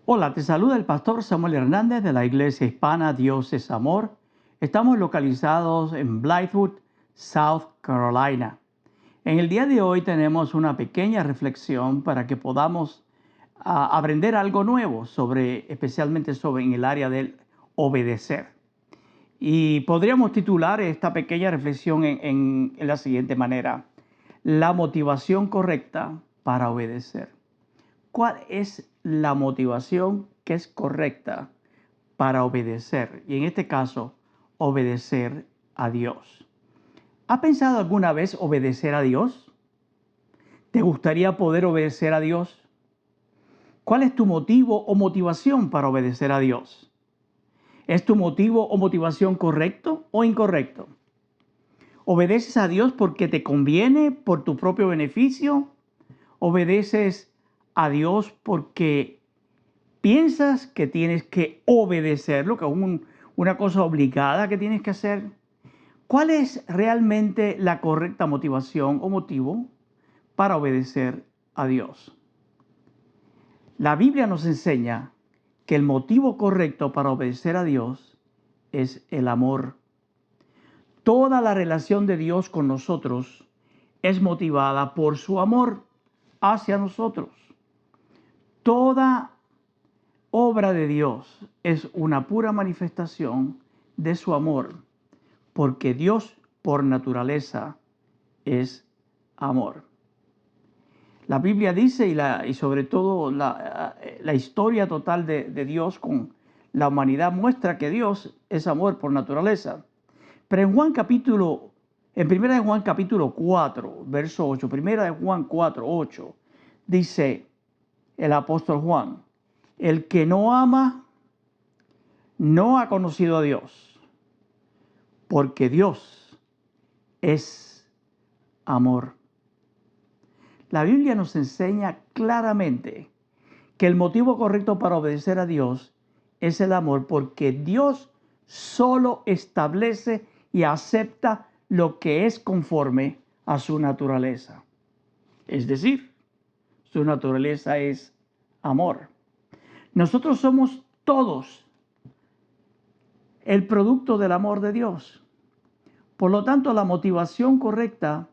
Hola, te saluda el pastor Samuel Hernández de la Iglesia Hispana Dios es Amor. Estamos localizados en Blythewood, South Carolina. En el día de hoy tenemos una pequeña reflexión para que podamos aprender algo nuevo especialmente sobre en el área del obedecer. Y podríamos titular esta pequeña reflexión en la siguiente manera: la motivación correcta para obedecer. ¿Cuál es la motivación que es correcta para obedecer? Y en este caso, obedecer a Dios. ¿Has pensado alguna vez obedecer a Dios? ¿Te gustaría poder obedecer a Dios? ¿Cuál es tu motivo o motivación para obedecer a Dios? ¿Es tu motivo o motivación correcto o incorrecto? ¿Obedeces a Dios porque te conviene, por tu propio beneficio? ¿Obedeces a Dios porque piensas que tienes que obedecerlo, que es una cosa obligada que tienes que hacer? ¿Cuál es realmente la correcta motivación o motivo para obedecer a Dios? La Biblia nos enseña que el motivo correcto para obedecer a Dios es el amor. Toda la relación de Dios con nosotros es motivada por su amor hacia nosotros. Toda obra de Dios es una pura manifestación de su amor, porque Dios por naturaleza es amor. La Biblia dice, y sobre todo la historia total de Dios con la humanidad muestra que Dios es amor por naturaleza. Pero en 1 de Juan capítulo 4, verso 8, 1 de Juan 4, 8, dice el apóstol Juan: el que no ama no ha conocido a Dios, porque Dios es amor. La Biblia nos enseña claramente que el motivo correcto para obedecer a Dios es el amor, porque Dios solo establece y acepta lo que es conforme a su naturaleza. Es decir, su naturaleza es amor. Nosotros somos todos el producto del amor de Dios. Por lo tanto, la motivación correcta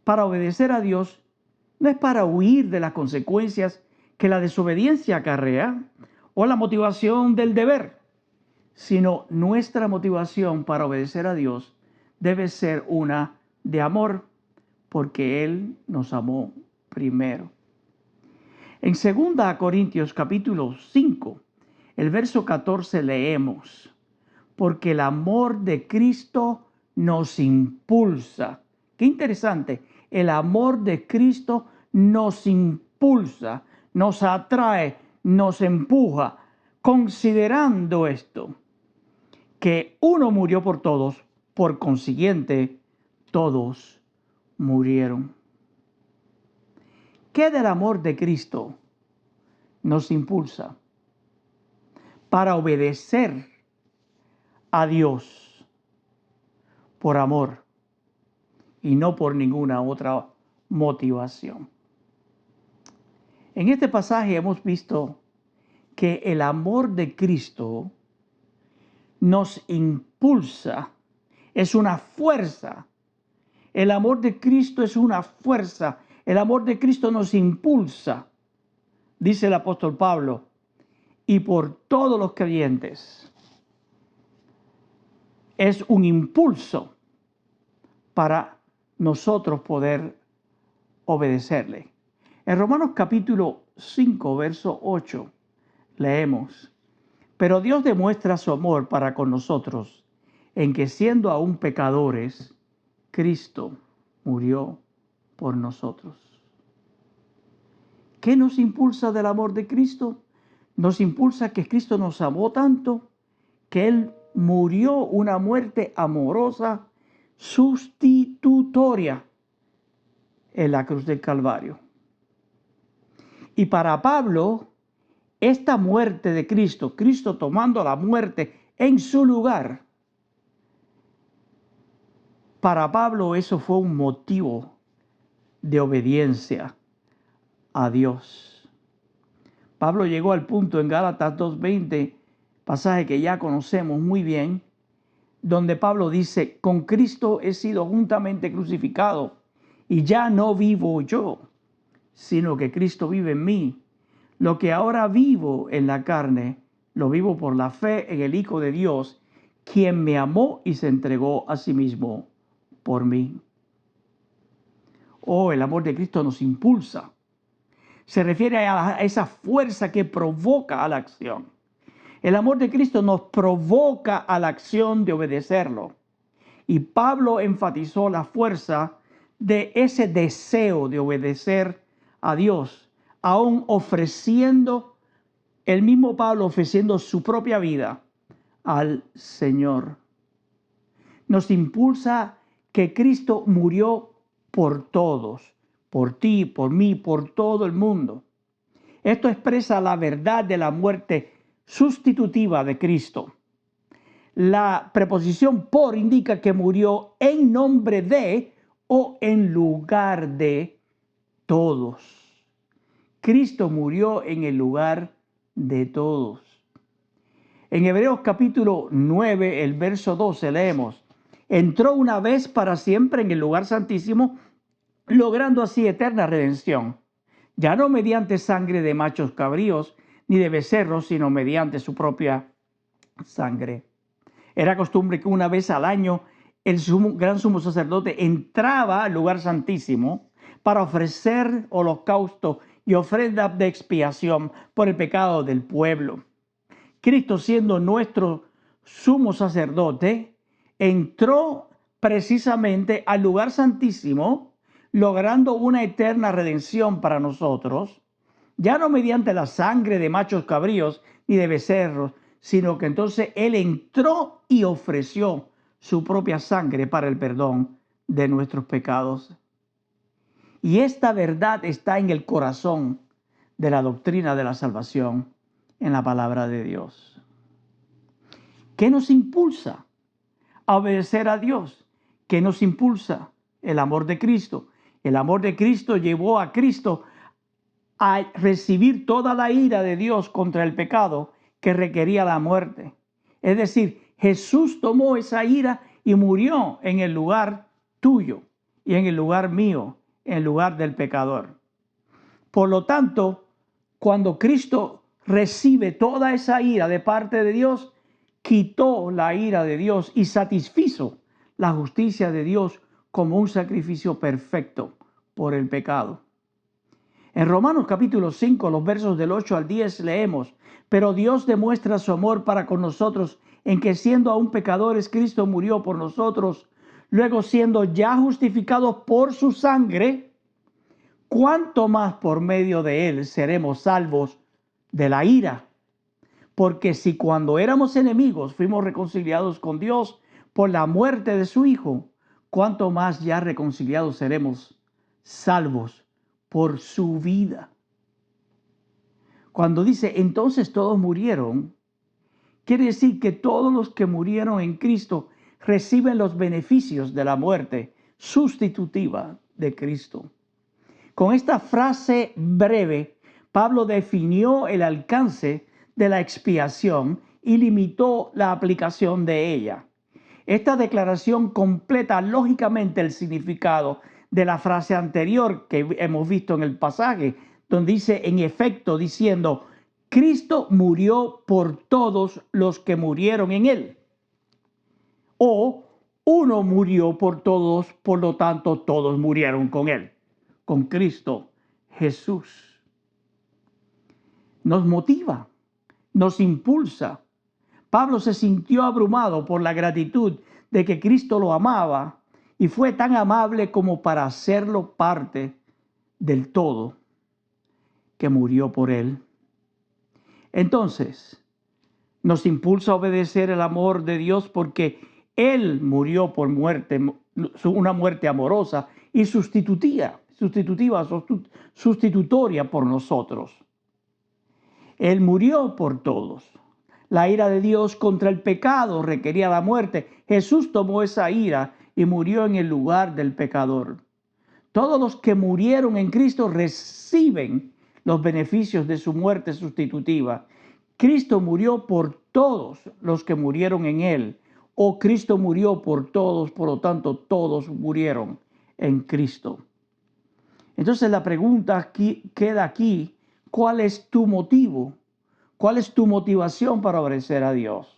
para obedecer a Dios no es para huir de las consecuencias que la desobediencia acarrea o la motivación del deber, sino nuestra motivación para obedecer a Dios debe ser una de amor, porque Él nos amó primero. En 2 Corintios capítulo 5, el verso 14 leemos: porque el amor de Cristo nos impulsa. Qué interesante. El amor de Cristo nos impulsa, nos atrae, nos empuja, considerando esto, que uno murió por todos, por consiguiente, todos murieron. ¿Qué del amor de Cristo nos impulsa para obedecer a Dios? Por amor y no por ninguna otra motivación. En este pasaje hemos visto que el amor de Cristo nos impulsa, es una fuerza. El amor de Cristo es una fuerza. El amor de Cristo nos impulsa, dice el apóstol Pablo, y por todos los creyentes es un impulso para nosotros poder obedecerle. En Romanos capítulo 5, verso 8, leemos: pero Dios demuestra su amor para con nosotros, en que siendo aún pecadores, Cristo murió por nosotros. ¿Qué nos impulsa del amor de Cristo? Nos impulsa que Cristo nos amó tanto que Él murió una muerte amorosa, sustitutoria, en la cruz del Calvario. Y para Pablo, esta muerte de Cristo, Cristo tomando la muerte en su lugar, para Pablo eso fue un motivo de obediencia a Dios. Pablo llegó al punto en Gálatas 2:20, pasaje que ya conocemos muy bien, donde Pablo dice: con Cristo he sido juntamente crucificado, y ya no vivo yo, sino que Cristo vive en mí. Lo que ahora vivo en la carne, lo vivo por la fe en el Hijo de Dios, quien me amó y se entregó a sí mismo por mí. Oh, el amor de Cristo nos impulsa. Se refiere a esa fuerza que provoca a la acción. El amor de Cristo nos provoca a la acción de obedecerlo. Y Pablo enfatizó la fuerza de ese deseo de obedecer a Dios, aún ofreciendo, el mismo Pablo ofreciendo su propia vida al Señor. Nos impulsa que Cristo murió por todos, por ti, por mí, por todo el mundo. Esto expresa la verdad de la muerte sustitutiva de Cristo. La preposición por indica que murió en nombre de o en lugar de todos. Cristo murió en el lugar de todos. En Hebreos capítulo 9, el verso 12 leemos: entró una vez para siempre en el lugar santísimo, logrando así eterna redención, ya no mediante sangre de machos cabríos ni de becerros, sino mediante su propia sangre. Era costumbre que una vez al año el gran sumo sacerdote entraba al lugar santísimo para ofrecer holocausto y ofrenda de expiación por el pecado del pueblo. Cristo, siendo nuestro sumo sacerdote, entró precisamente al lugar santísimo, logrando una eterna redención para nosotros, ya no mediante la sangre de machos cabríos ni de becerros, sino que entonces Él entró y ofreció su propia sangre para el perdón de nuestros pecados. Y esta verdad está en el corazón de la doctrina de la salvación, en la palabra de Dios. ¿Qué nos impulsa a obedecer a Dios? ¿Qué nos impulsa? El amor de Cristo. El amor de Cristo llevó a Cristo a recibir toda la ira de Dios contra el pecado que requería la muerte. Es decir, Jesús tomó esa ira y murió en el lugar tuyo y en el lugar mío, en el lugar del pecador. Por lo tanto, cuando Cristo recibe toda esa ira de parte de Dios, quitó la ira de Dios y satisfizo la justicia de Dios como un sacrificio perfecto por el pecado. En Romanos capítulo 5, los versos del 8 al 10 leemos: pero Dios demuestra su amor para con nosotros en que, siendo aún pecadores, Cristo murió por nosotros. Luego, siendo ya justificados por su sangre, ¿cuánto más por medio de él seremos salvos de la ira? Porque si cuando éramos enemigos fuimos reconciliados con Dios por la muerte de su Hijo, ¿cuánto más ya reconciliados seremos salvos por su vida? Cuando dice entonces todos murieron, quiere decir que todos los que murieron en Cristo reciben los beneficios de la muerte sustitutiva de Cristo. Con esta frase breve, Pablo definió el alcance de la expiación y limitó la aplicación de ella. Esta declaración completa lógicamente el significado de la frase anterior que hemos visto en el pasaje, donde dice en efecto diciendo: Cristo murió por todos los que murieron en él. O uno murió por todos, por lo tanto todos murieron con él, con Cristo Jesús. Nos motiva, nos impulsa. Pablo se sintió abrumado por la gratitud de que Cristo lo amaba y fue tan amable como para hacerlo parte del todo, que murió por él. Entonces, nos impulsa a obedecer el amor de Dios porque Él murió por muerte, una muerte amorosa y sustitutoria por nosotros. Él murió por todos. La ira de Dios contra el pecado requería la muerte. Jesús tomó esa ira y murió en el lugar del pecador. Todos los que murieron en Cristo reciben los beneficios de su muerte sustitutiva. Cristo murió por todos los que murieron en él. O Cristo murió por todos, por lo tanto, todos murieron en Cristo. Entonces la pregunta queda aquí, ¿cuál es tu motivo? ¿Cuál es tu motivación para obedecer a Dios?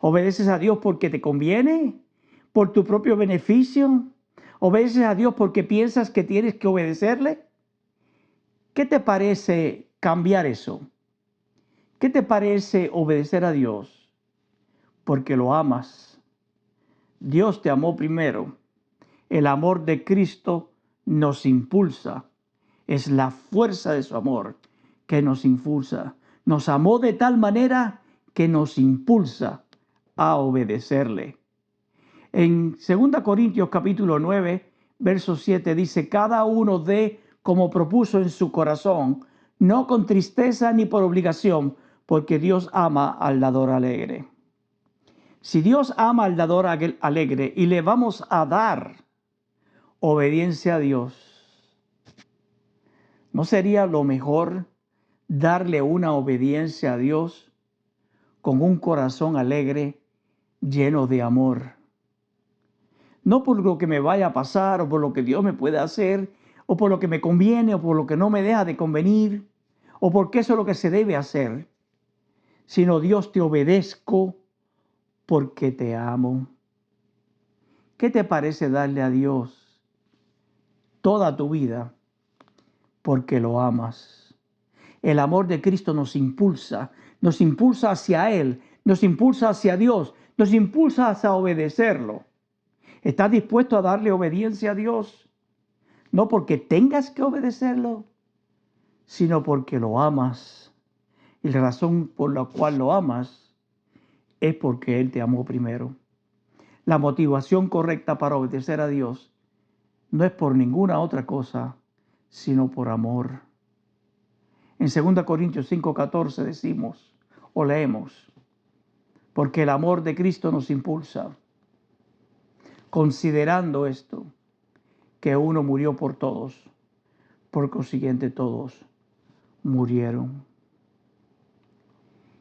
¿Obedeces a Dios porque te conviene? ¿Por tu propio beneficio? ¿Obedeces a Dios porque piensas que tienes que obedecerle? ¿Qué te parece cambiar eso? ¿Qué te parece obedecer a Dios porque lo amas? Dios te amó primero. El amor de Cristo nos impulsa. Es la fuerza de su amor que nos impulsa. Nos amó de tal manera que nos impulsa a obedecerle. En 2 Corintios capítulo 9, verso 7 dice, cada uno dé como propuso en su corazón, no con tristeza ni por obligación, porque Dios ama al dador alegre. Si Dios ama al dador alegre y le vamos a dar obediencia a Dios, ¿no sería lo mejor darle una obediencia a Dios con un corazón alegre, lleno de amor? No por lo que me vaya a pasar o por lo que Dios me puede hacer o por lo que me conviene o por lo que no me deja de convenir o porque eso es lo que se debe hacer, sino Dios, te obedezco porque te amo. ¿Qué te parece darle a Dios toda tu vida porque lo amas? El amor de Cristo nos impulsa hacia Él, nos impulsa hacia Dios, nos impulsa hacia obedecerlo. ¿Estás dispuesto a darle obediencia a Dios? No porque tengas que obedecerlo, sino porque lo amas. Y la razón por la cual lo amas es porque Él te amó primero. La motivación correcta para obedecer a Dios no es por ninguna otra cosa, sino por amor. En 2 Corintios 5:14 decimos o leemos, porque el amor de Cristo nos impulsa, considerando esto, que uno murió por todos, por consiguiente todos murieron.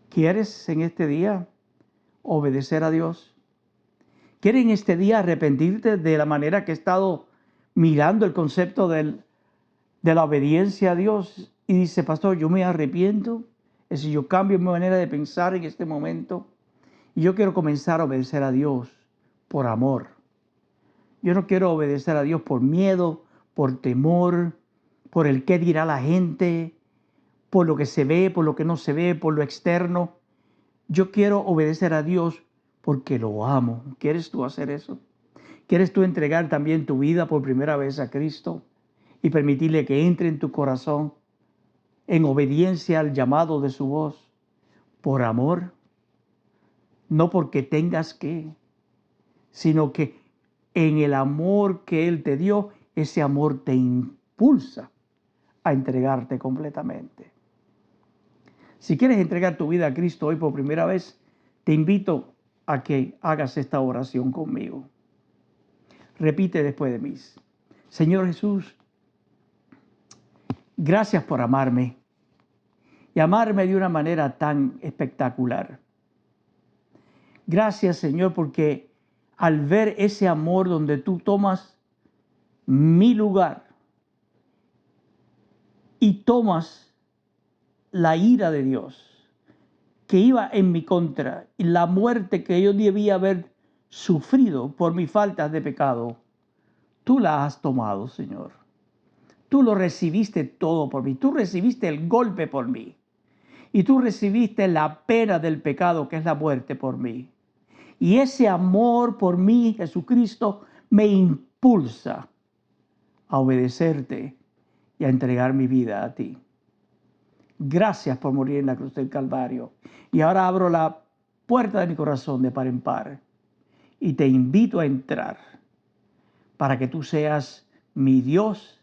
¿Quieres en este día obedecer a Dios? ¿Quieres en este día arrepentirte de la manera que he estado mirando el concepto de la obediencia a Dios? Y dice, pastor, yo me arrepiento. Es decir, yo cambio mi manera de pensar en este momento. Y yo quiero comenzar a obedecer a Dios por amor. Yo no quiero obedecer a Dios por miedo, por temor, por el qué dirá la gente, por lo que se ve, por lo que no se ve, por lo externo. Yo quiero obedecer a Dios porque lo amo. ¿Quieres tú hacer eso? ¿Quieres tú entregar también tu vida por primera vez a Cristo y permitirle que entre en tu corazón en obediencia al llamado de su voz? Por amor, no porque tengas que, sino que en el amor que Él te dio, ese amor te impulsa a entregarte completamente. Si quieres entregar tu vida a Cristo hoy por primera vez, te invito a que hagas esta oración conmigo. Repite después de mí. Señor Jesús, gracias por amarme y amarme de una manera tan espectacular. Gracias, Señor, porque al ver ese amor donde tú tomas mi lugar y tomas la ira de Dios que iba en mi contra y la muerte que yo debía haber sufrido por mis faltas de pecado, tú la has tomado, Señor. Tú lo recibiste todo por mí. Tú recibiste el golpe por mí. Y tú recibiste la pena del pecado, que es la muerte, por mí. Y ese amor por mí, Jesucristo, me impulsa a obedecerte y a entregar mi vida a ti. Gracias por morir en la cruz del Calvario. Y ahora abro la puerta de mi corazón de par en par y te invito a entrar para que tú seas mi Dios,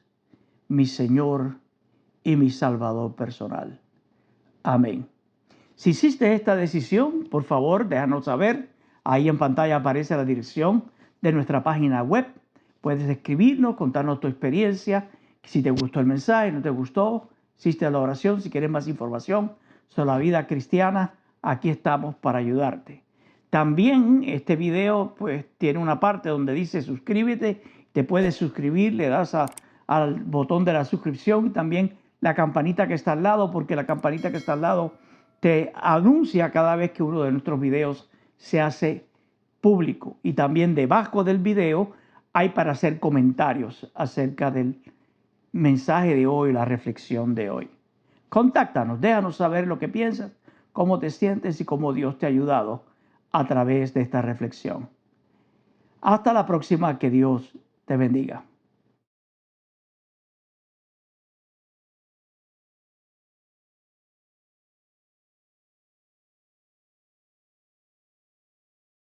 mi Señor y mi Salvador personal. Amén. Si hiciste esta decisión, por favor, déjanos saber. Ahí en pantalla aparece la dirección de nuestra página web. Puedes escribirnos, contarnos tu experiencia, si te gustó el mensaje, no te gustó, asiste a la oración. Si quieres más información sobre la vida cristiana, aquí estamos para ayudarte. También este video pues tiene una parte donde dice suscríbete. Te puedes suscribir, le das al botón de la suscripción y también la campanita que está al lado, porque la campanita que está al lado te anuncia cada vez que uno de nuestros videos se hace público. Y también debajo del video hay para hacer comentarios acerca del mensaje de hoy, la reflexión de hoy. Contáctanos, déjanos saber lo que piensas, cómo te sientes y cómo Dios te ha ayudado a través de esta reflexión. Hasta la próxima, que Dios te bendiga.